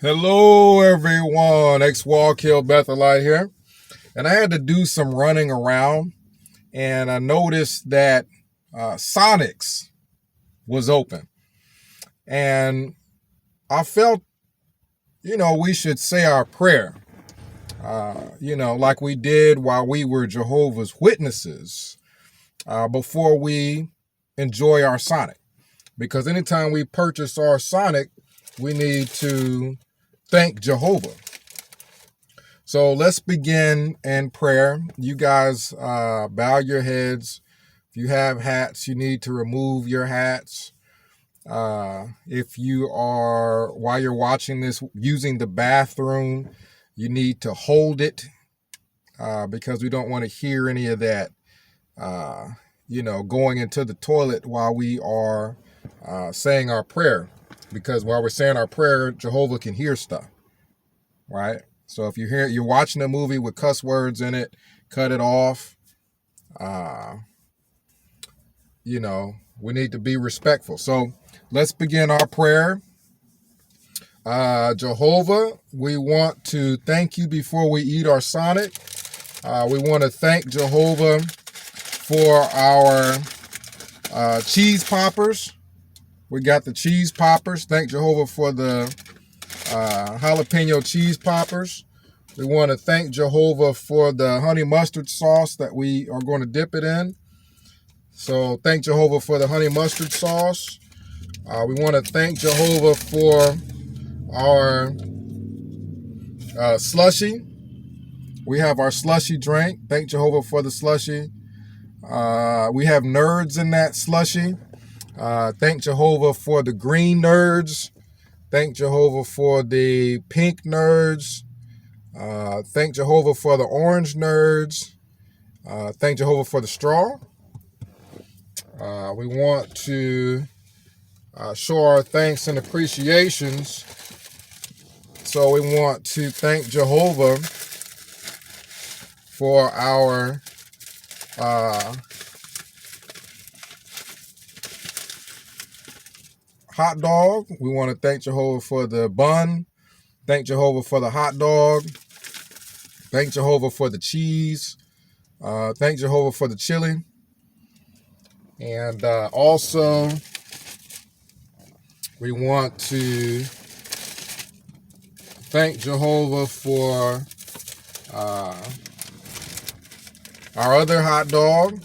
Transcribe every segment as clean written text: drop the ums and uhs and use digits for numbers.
Hello, everyone. X-Walk Hill Bethelite here. And I had to do some running around, and I noticed that Sonic's was open. And I felt, we should say our prayer, like we did while we were Jehovah's Witnesses before we enjoy our Sonic. Because anytime we purchase our Sonic, we need to thank Jehovah. So let's begin in prayer. You guys bow your heads. If you have hats, you need to remove your hats. If you are, while you're watching this, using the bathroom, you need to hold it because we don't want to hear any of that, going into the toilet while we are saying our prayer. Because while we're saying our prayer, Jehovah can hear stuff, right? So if you're watching a movie with cuss words in it, cut it off. We need to be respectful. So let's begin our prayer. Jehovah, we want to thank you before we eat our Sonic. We want to thank Jehovah for our cheese poppers. We got the cheese poppers. Thank Jehovah for the jalapeno cheese poppers. We want to thank Jehovah for the honey mustard sauce that we are going to dip it in. So thank Jehovah for the honey mustard sauce. We want to thank Jehovah for our slushy. We have our slushy drink. Thank Jehovah for the slushy. We have nerds in that slushy. Thank Jehovah for the green nerds. Thank Jehovah for the pink nerds. Thank Jehovah for the orange nerds. Thank Jehovah for the straw. We want to show our thanks and appreciations. So we want to thank Jehovah for our hot dog. We want to thank Jehovah for the bun. Thank Jehovah for the hot dog. Thank Jehovah for the cheese. Thank Jehovah for the chili. And also, we want to thank Jehovah for our other hot dog.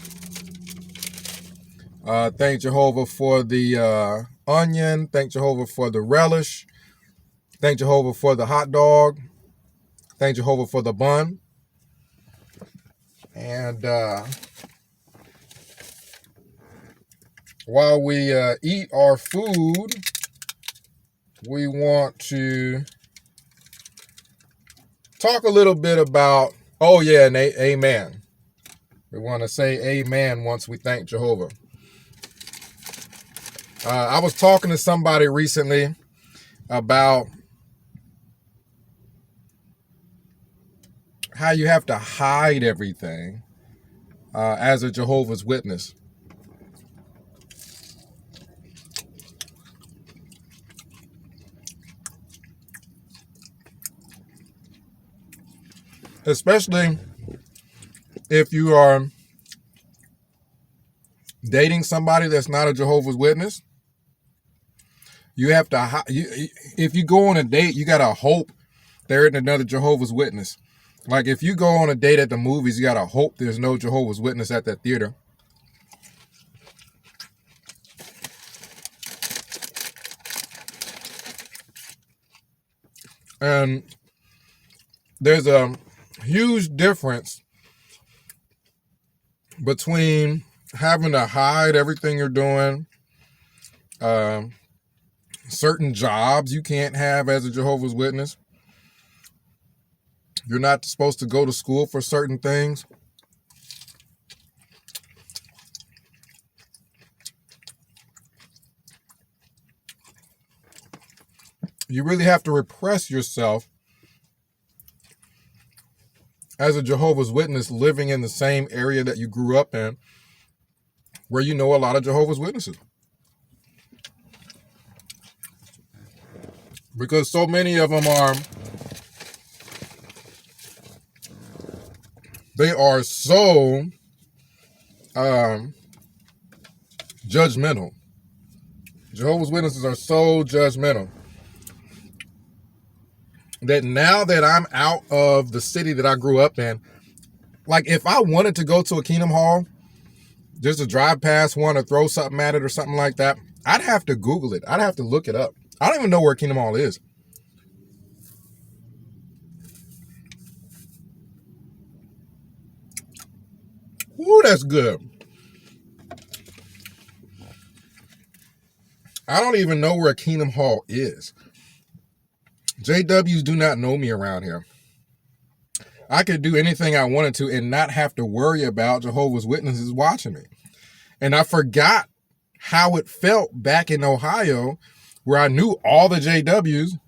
Thank Jehovah for the onion. Thank Jehovah for the relish. Thank Jehovah for the hot dog. Thank Jehovah for the bun. And while we eat our food, we want to talk a little bit about, and amen. We want to say amen once we thank Jehovah. I was talking to somebody recently about how you have to hide everything as a Jehovah's Witness. Especially if you are dating somebody that's not a Jehovah's Witness. You have to, if you go on a date, you got to hope there isn't another Jehovah's Witness. Like if you go on a date at the movies, you got to hope there's no Jehovah's Witness at that theater. And there's a huge difference between having to hide everything you're doing, certain jobs you can't have as a Jehovah's Witness. You're not supposed to go to school for certain things. You really have to repress yourself as a Jehovah's Witness living in the same area that you grew up in, where you know a lot of Jehovah's Witnesses. because so many of them they are so judgmental. Jehovah's Witnesses are so judgmental that now that I'm out of the city that I grew up in, like if I wanted to go to a Kingdom Hall, just to drive past one or throw something at it or something like that, I'd have to Google it. I'd have to look it up. I don't even know where Kingdom Hall is. Ooh, that's good. I don't even know where Kingdom Hall is. JWs do not know me around here. I could do anything I wanted to and not have to worry about Jehovah's Witnesses watching me. And I forgot how it felt back in Ohio, where I knew all the JWs.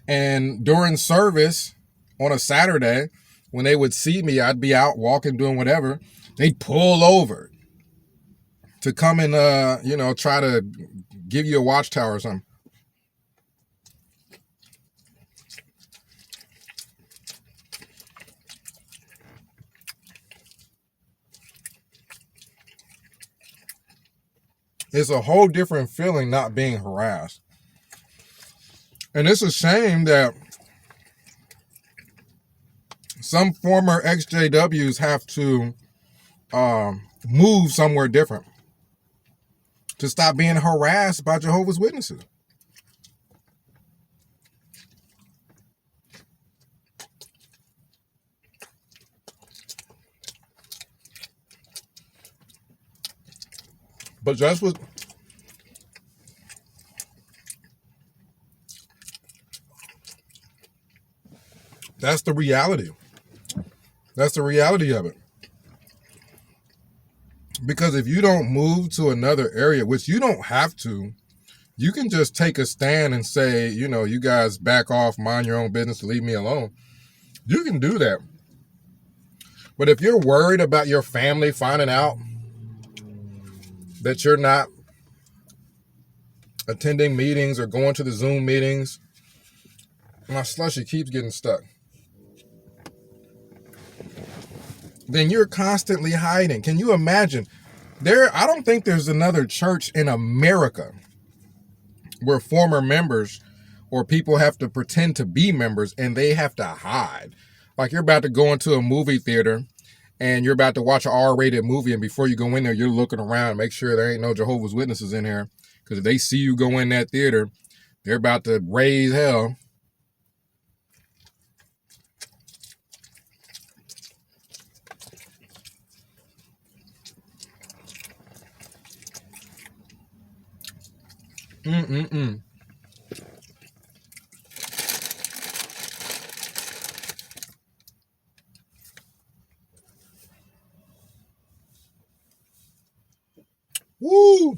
And during service on a Saturday, when they would see me, I'd be out walking, doing whatever. They'd pull over to come and, try to give you a watchtower or something. It's a whole different feeling not being harassed. And it's a shame that some former ex-JWs have to move somewhere different to stop being harassed by Jehovah's Witnesses. But that's what that's the reality. That's the reality of it. Because if you don't move to another area, which you don't have to, you can just take a stand and say, you guys back off, mind your own business, leave me alone. You can do that. But if you're worried about your family finding out that you're not attending meetings or going to the Zoom meetings, my slushy keeps getting stuck, then you're constantly hiding. Can you imagine? I don't think there's another church in America where former members or people have to pretend to be members and they have to hide. Like you're about to go into a movie theater and you're about to watch an R-rated movie, and before you go in there, you're looking around, make sure there ain't no Jehovah's Witnesses in here. Because if they see you go in that theater, they're about to raise hell. Woo!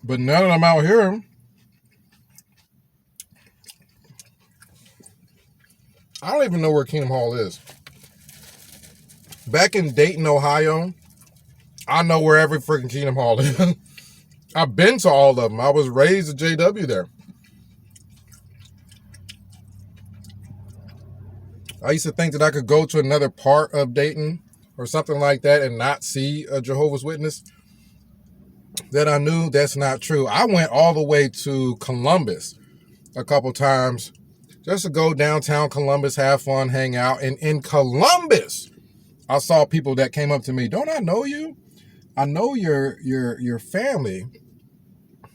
But now that I'm out here, I don't even know where Kingdom Hall is. Back in Dayton, Ohio, I know where every freaking Kingdom Hall is. I've been to all of them. I was raised a JW there. I used to think that I could go to another part of Dayton or something like that and not see a Jehovah's Witness. That I knew that's not true. I went all the way to Columbus a couple times just to go downtown Columbus, have fun, hang out. And in Columbus, I saw people that came up to me. Don't I know you? I know your family.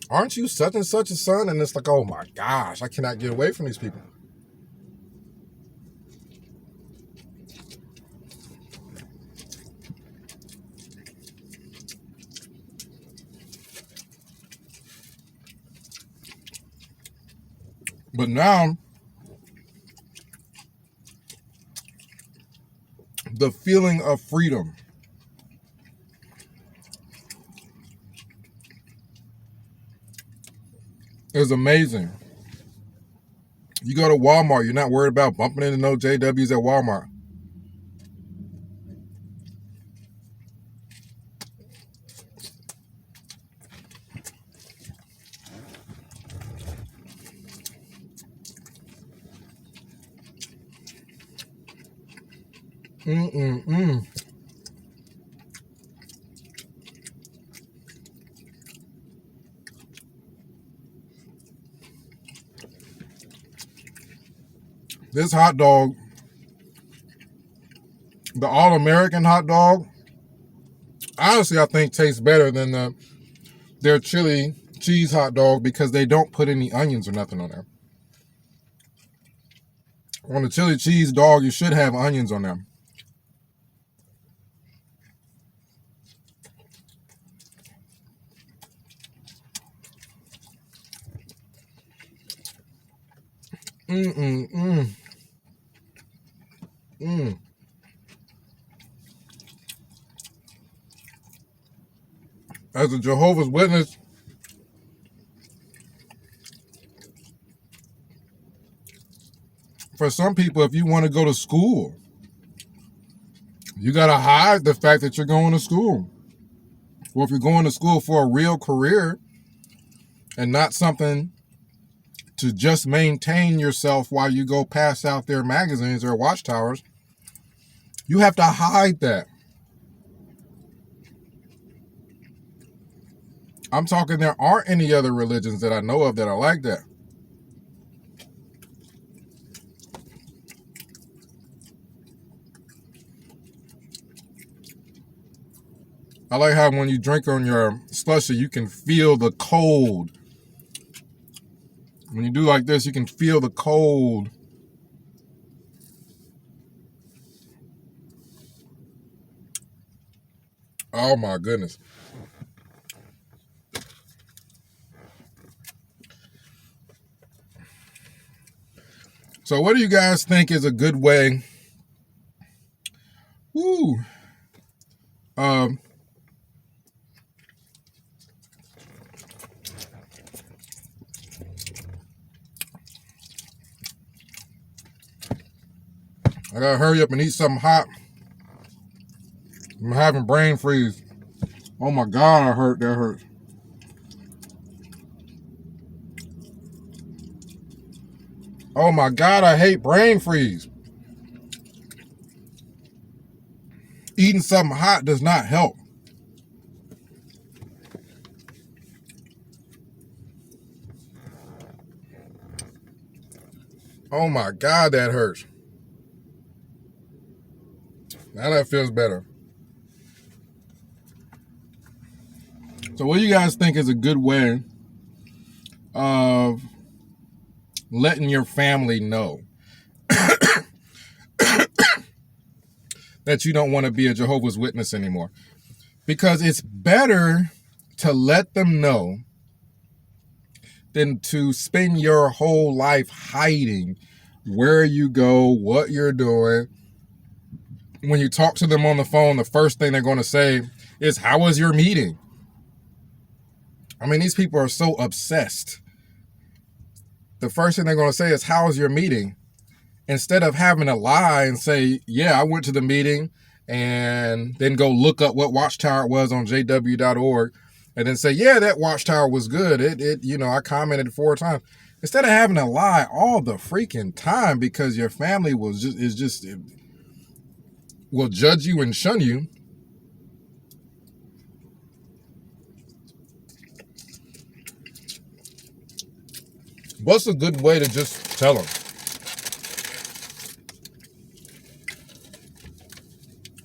Aren't you such and such a son? And it's like, oh my gosh, I cannot get away from these people. But now, the feeling of freedom is amazing. You go to Walmart, you're not worried about bumping into no JWs at Walmart. This hot dog, the All-American hot dog, honestly, I think tastes better than their chili cheese hot dog because they don't put any onions or nothing on there. On the chili cheese dog, you should have onions on there. As a Jehovah's Witness, for some people, if you want to go to school, you got to hide the fact that you're going to school. Or if you're going to school for a real career and not something to just maintain yourself while you go pass out their magazines or watchtowers, you have to hide that. I'm talking there aren't any other religions that I know of that are like that. I like how when you drink on your slushy, you can feel the cold. When you do like this, you can feel the cold. Oh my goodness. So what do you guys think is a good way? I gotta hurry up and eat something hot. I'm having brain freeze. Oh my God, that hurts. Oh my God, I hate brain freeze. Eating something hot does not help. Oh my God, that hurts. Now that feels better. So what do you guys think is a good way of letting your family know that you don't want to be a Jehovah's Witness anymore? Because it's better to let them know than to spend your whole life hiding where you go, what you're doing. When you talk to them on the phone, the first thing they're going to say is, "How was your meeting?" I mean, these people are so obsessed. The first thing they're going to say is, "How was your meeting?" Instead of having to lie and say, "Yeah, I went to the meeting," and then go look up what watchtower it was on jw.org, and then say, "Yeah, that watchtower was good. I commented 4 times." Instead of having to lie all the freaking time because your family will judge you and shun you. What's a good way to just tell them?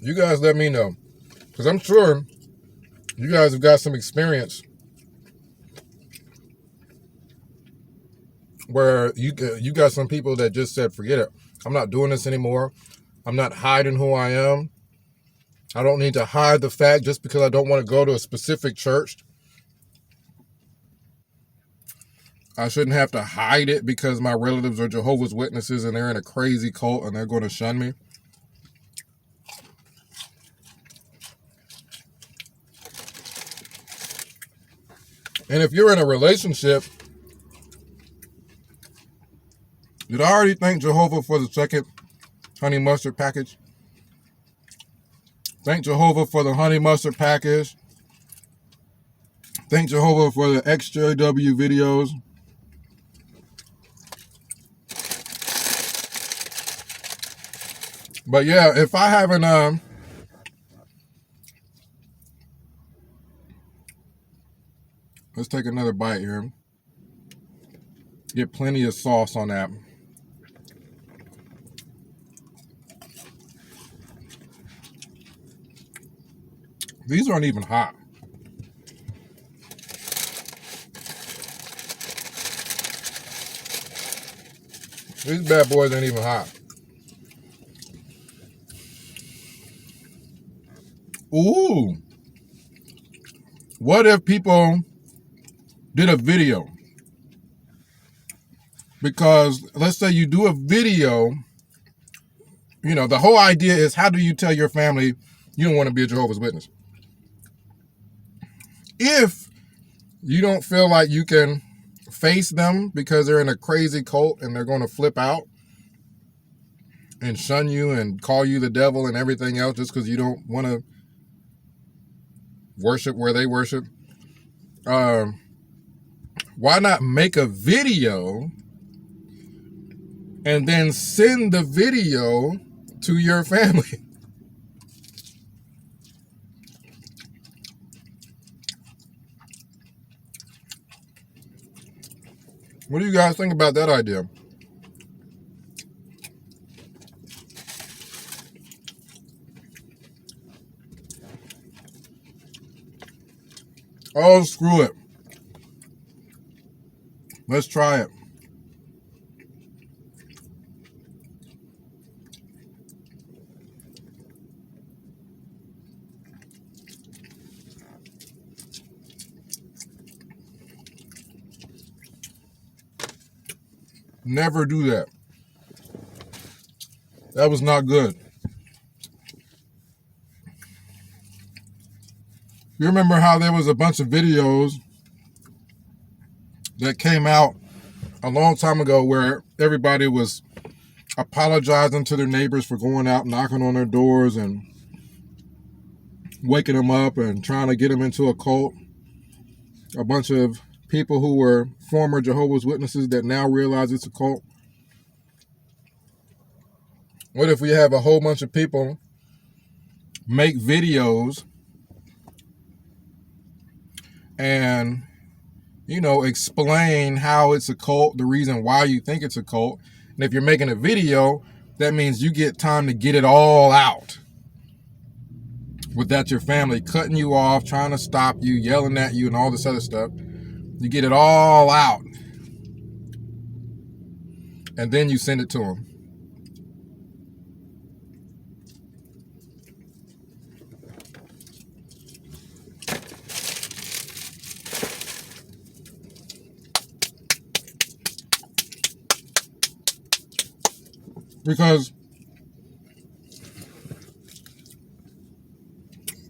You guys let me know, because I'm sure you guys have got some experience where you got some people that just said, "Forget it. I'm not doing this anymore. I'm not hiding who I am. I don't need to hide the fact just because I don't want to go to a specific church. I shouldn't have to hide it because my relatives are Jehovah's Witnesses and they're in a crazy cult and they're going to shun me." And if you're in a relationship, Did I already thank Jehovah for the second honey mustard package? Thank Jehovah for the honey mustard package. Thank Jehovah for the XJW videos. But yeah, if I haven't let's take another bite here. Get plenty of sauce on that. These aren't even hot. These bad boys ain't even hot. Ooh. What if people did a video? Because let's say you do a video, you know, the whole idea is, how do you tell your family you don't want to be a Jehovah's Witness? If you don't feel like you can face them because they're in a crazy cult and they're going to flip out and shun you and call you the devil and everything else just because you don't want to worship where they worship, why not make a video and then send the video to your family? What do you guys think about that idea? Oh, screw it. Let's try it. Never do that. That was not good. You remember how there was a bunch of videos that came out a long time ago where everybody was apologizing to their neighbors for going out, knocking on their doors and waking them up and trying to get them into a cult? A bunch of people who were former Jehovah's Witnesses that now realize it's a cult. What if we have a whole bunch of people make videos and, you know, explain how it's a cult, the reason why you think it's a cult. And if you're making a video, that means you get time to get it all out without your family cutting you off, trying to stop you, yelling at you, and all this other stuff. You get it all out. And then you send it to them. Because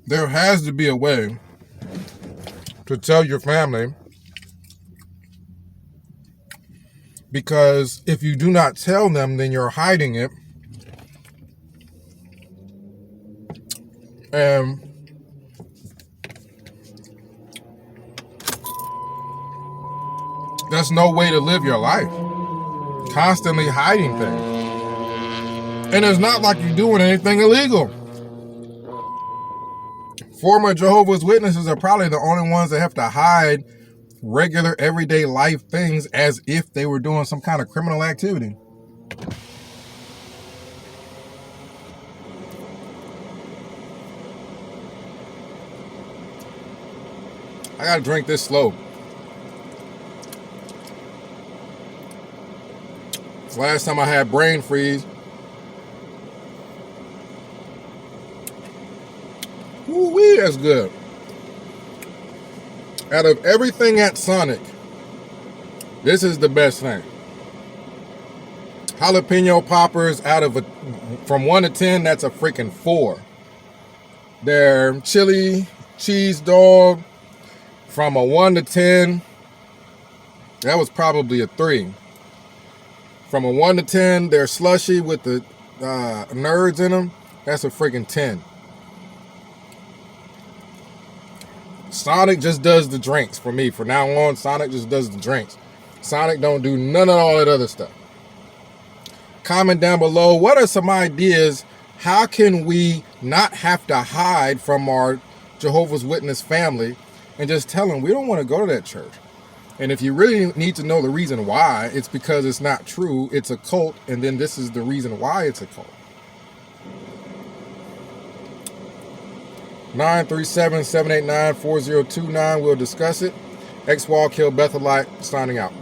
there has to be a way to tell your family, because if you do not tell them, then you're hiding it. And that's no way to live your life. Constantly hiding things. And it's not like you're doing anything illegal. Former Jehovah's Witnesses are probably the only ones that have to hide regular everyday life things as if they were doing some kind of criminal activity. I gotta drink this slow. Last time I had brain freeze. Ooh-wee, that's good. Out of everything at Sonic, this is the best thing. Jalapeno poppers, from 1 to 10, that's a freaking 4. Their chili cheese dog, from a 1 to 10, that was probably a 3. From a 1 to 10, they're slushy with the nerds in them. That's a freaking 10. Sonic just does the drinks for me. From now on, Sonic just does the drinks. Sonic don't do none of all that other stuff. Comment down below, what are some ideas? How can we not have to hide from our Jehovah's Witness family and just tell them we don't want to go to that church? And if you really need to know the reason why, it's because it's not true. It's a cult, and then this is the reason why it's a cult. 937-789-4029. We'll discuss it. X-Wall Kill Bethelite signing out.